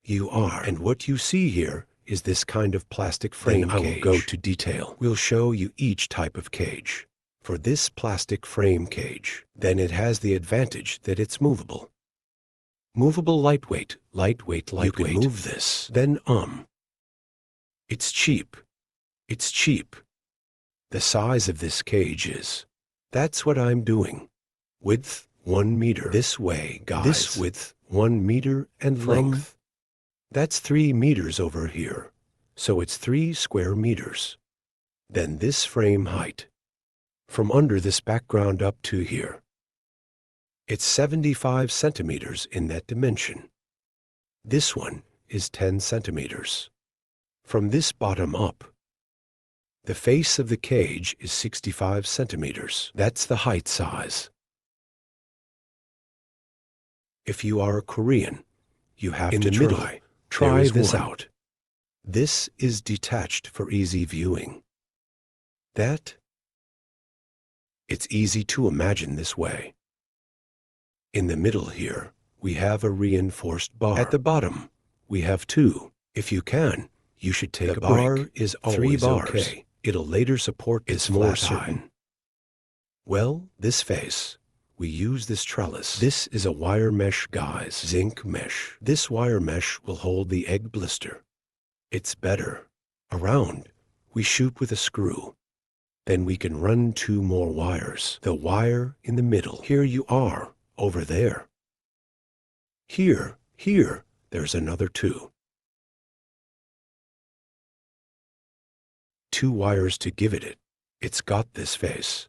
You are. And what you see here is this kind of plastic frame cage. I will go to detail. We'll show you each type of cage. For this plastic frame cage, then it has the advantage that it's movable. Movable, lightweight. You can move this. Then, it's cheap. It's cheap. The size of this cage is. That's what I'm doing. Width, 1 meter. This way, guys. This width, 1 meter, and length. That's 3 meters over here. So it's 3 square meters. Then this frame height. From under this background up to here. It's 75 centimeters in that dimension. This one is 10 centimeters. From this bottom up, the face of the cage is 65 centimeters. That's the height size. If you are a Korean, you have to try this out. This is detached for easy viewing. It's easy to imagine this way. In the middle here, we have a reinforced bar. At the bottom, we have 2. If you can, you should take a break. The bar is always 3 bars. Okay. It'll later support this more certain. Well, this face, we use this trellis. This is a wire mesh, guys. Zinc mesh. This wire mesh will hold the egg blister. It's better. Around, we shoot with a screw. Then we can run 2 more wires. The wire in the middle. Here you are, over there. Here, there's another 2. 2 wires to give it. It's got this face.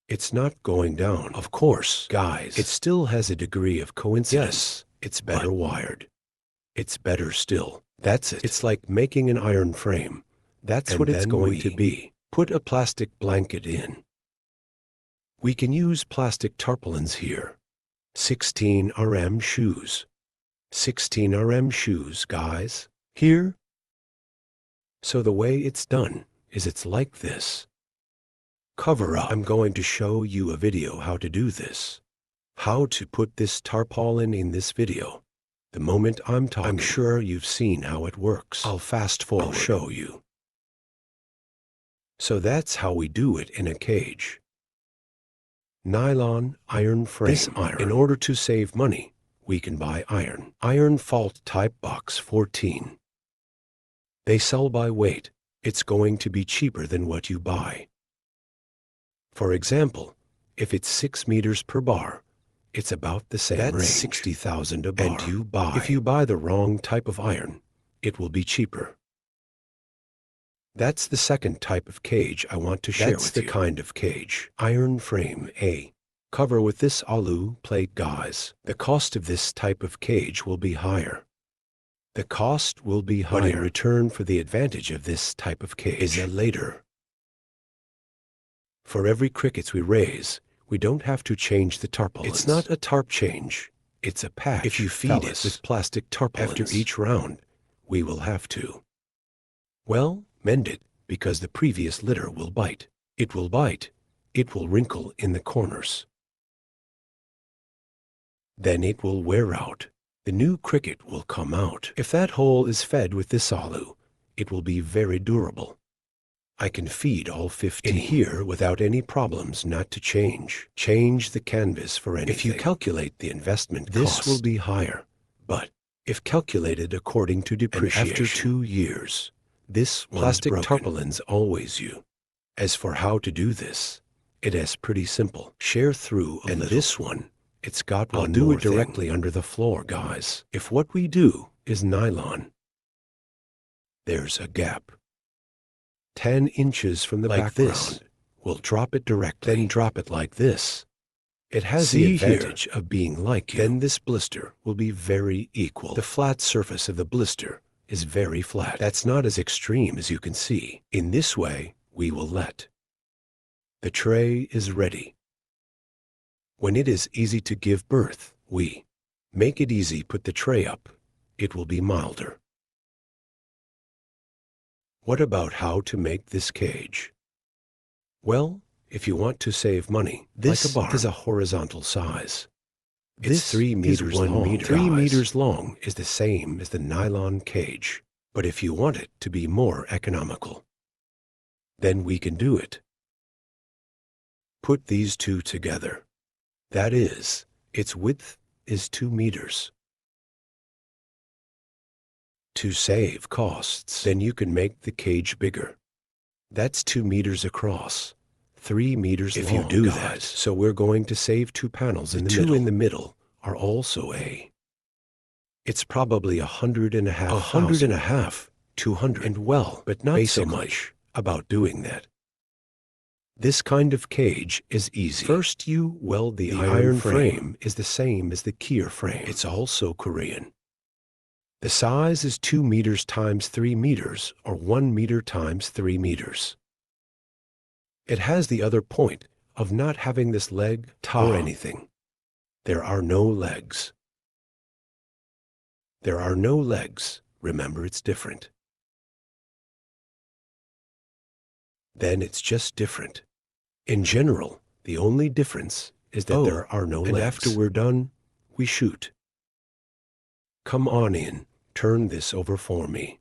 It's not going down. Of course, guys, it still has a degree of coincidence. Yes, it's better wired. It's better still. That's it. It's like making an iron frame. That's what it's going to be. Put a plastic blanket in. We can use plastic tarpaulins here. 16 RM shoes. 16 RM shoes, guys. Here. So the way it's done is it's like this. Cover up. I'm going to show you a video how to do this. How to put this tarpaulin in this video. The moment I'm talking, I'm sure you've seen how it works. I'll fast forward. I'll show you. So that's how we do it in a cage. Nylon iron frame. This iron. In order to save money, we can buy iron. Iron fault type box 14. They sell by weight. It's going to be cheaper than what you buy. For example, if it's 6 meters per bar, it's about the same range. That's 60,000 a bar. And if you buy the wrong type of iron, it will be cheaper. That's the second type of cage I want to share with you. That's the kind of cage. Iron frame A. Cover with this alu plate, guys. The cost of this type of cage will be higher. The cost will be higher. But in return for the advantage of this type of cage is a later. For every crickets we raise, we don't have to change the tarpaulins. It's not a tarp change. It's a patch. If you feed it with plastic tarpaulins after each round, we will have to. Well, mend it, because the previous litter will bite. It will bite. It will wrinkle in the corners. Then it will wear out. The new cricket will come out. If that hole is fed with this alu, it will be very durable. I can feed all 15 in here without any problems, not to change the canvas for anything. If you calculate the investment cost, this will be higher. But if calculated according to depreciation, after 2 years, this plastic tarpaulins always you. As for how to do this, it is pretty simple. Share through a little. This one, it's got one more thing. I'll do it directly under the floor, guys. If what we do is nylon, there's a gap. 10 inches from the background. We'll drop it directly. Then drop it like this. It has the advantage of being like you. Then this blister will be very equal. The flat surface of the blister is very flat. That's not as extreme as you can see. In this way, we will let. The tray is ready. When it is easy to give birth, we make it easy. Put the tray up. It will be milder. What about how to make this cage? Well, if you want to save money, this is a horizontal size. It's 3 meters long. 3 meters long is the same as the nylon cage. But if you want it to be more economical, then we can do it. Put these two together. That is, its width is 2 meters. To save costs, then you can make the cage bigger. That's 2 meters across, 3 meters long. If you do that, so we're going to save 2 panels in the middle. The 2 in the middle are also it's probably 100.5, 200, and well, but not so much about doing that. This kind of cage is easy. First you weld the iron frame is the same as the Kier frame. It's also Korean. The size is 2 meters times 3 meters, or 1 meter times 3 meters. It has the other point of not having this leg or anything. There are no legs. There are no legs. Remember, it's different. Then it's just different. In general, the only difference is that there are no legs. And after we're done, we shoot. Come on in. Turn this over for me.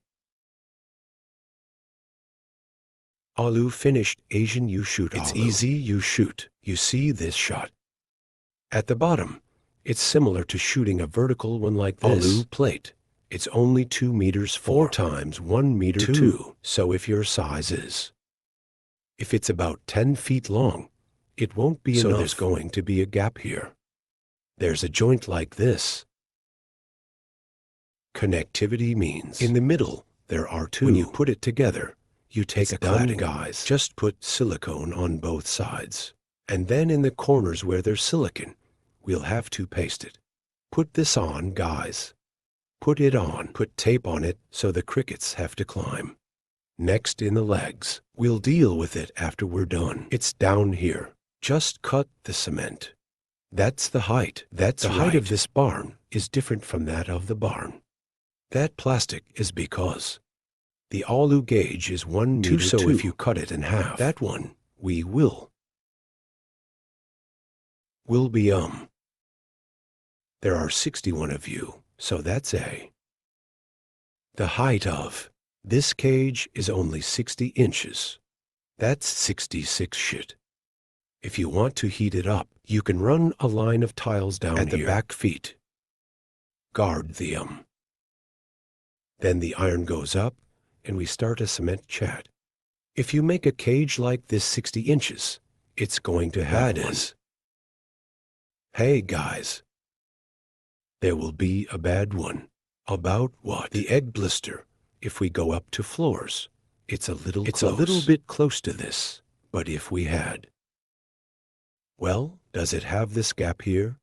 Alu finished. Asian, you shoot. It's easy, you shoot. You see this shot. At the bottom, it's similar to shooting a vertical one like this. Alu plate. It's only 2 meters 4 times 1 meter 2. So if your size is, if it's about 10 feet long, it won't be enough. So there's going to be a gap here. There's a joint like this. Connectivity means in the middle there are 2. When you put it together, you take a cladding, guys. Just put silicone on both sides. And then in the corners where there's silicone, we'll have to paste it. Put this on, guys. Put it on. Put tape on it so the crickets have to climb. Next, in the legs. We'll deal with it after we're done. It's down here. Just cut the cement. That's the height. The height of this barn is different from that of the barn. That plastic is because the Alu gauge is 1 meter 2. So if you cut it in half, that one, we will be There are 61 of you, so that's the height of this cage is only 60 inches. That's 66 shit. If you want to heat it up, you can run a line of tiles down at the back feet. Guard the Then the iron goes up, and we start a cement chat. If you make a cage like this 60 inches, it's going to have Hey guys, there will be a bad one. About what? The egg blister. If we go up to floors, it's a little bit close to this. But if we had, well, does it have this gap here?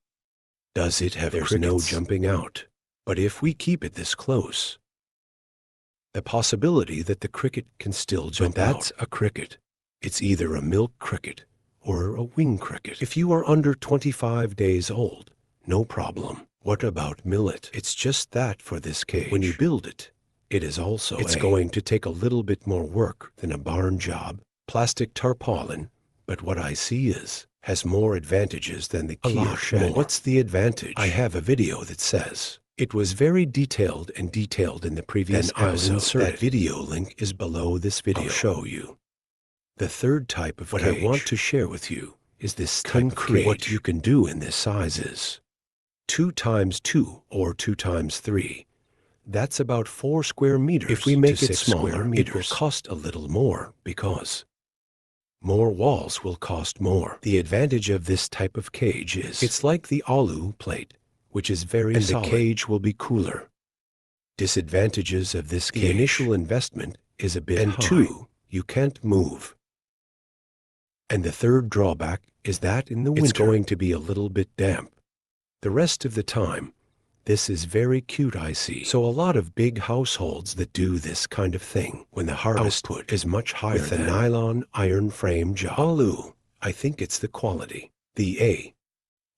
Does it have There's no jumping out. But if we keep it this close, the possibility that the cricket can still jump out. That's a cricket. It's either a milk cricket or a wing cricket. If you are under 25 days old, no problem. What about millet? It's just that for this cage. When you build it, it is also It's going to take a little bit more work than a barn job. Plastic tarpaulin, but what I see has more advantages than the Kier shed. What's the advantage? I have a video that says it was very detailed in the previous episode. That video link is below this video. I'll show you. The third type of cage. What I want to share with you is this concrete. What you can do in this size is 2 times 2 or 2 times 3. That's about 4 square meters. If we make it smaller, it will cost a little more because more walls will cost more. The advantage of this type of cage is it's like the Alu plate, which is very solid. The cage will be cooler. Disadvantages of this cage. The initial investment is a bit high. And 2, you can't move. And the third drawback is that in the winter, it's going to be a little bit damp. The rest of the time, this is very cute, I see. So a lot of big households that do this kind of thing when the harvest output is much higher with the nylon iron frame job. Alu, I think it's the quality. The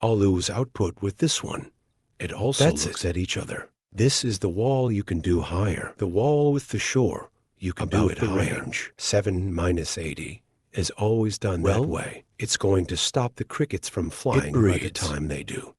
Alu's output with this one, it also looks at each other. This is the wall you can do higher. The wall with the shore, you can do it higher. Range 7-80 is always done that way. It's going to stop the crickets from flying by the time they do.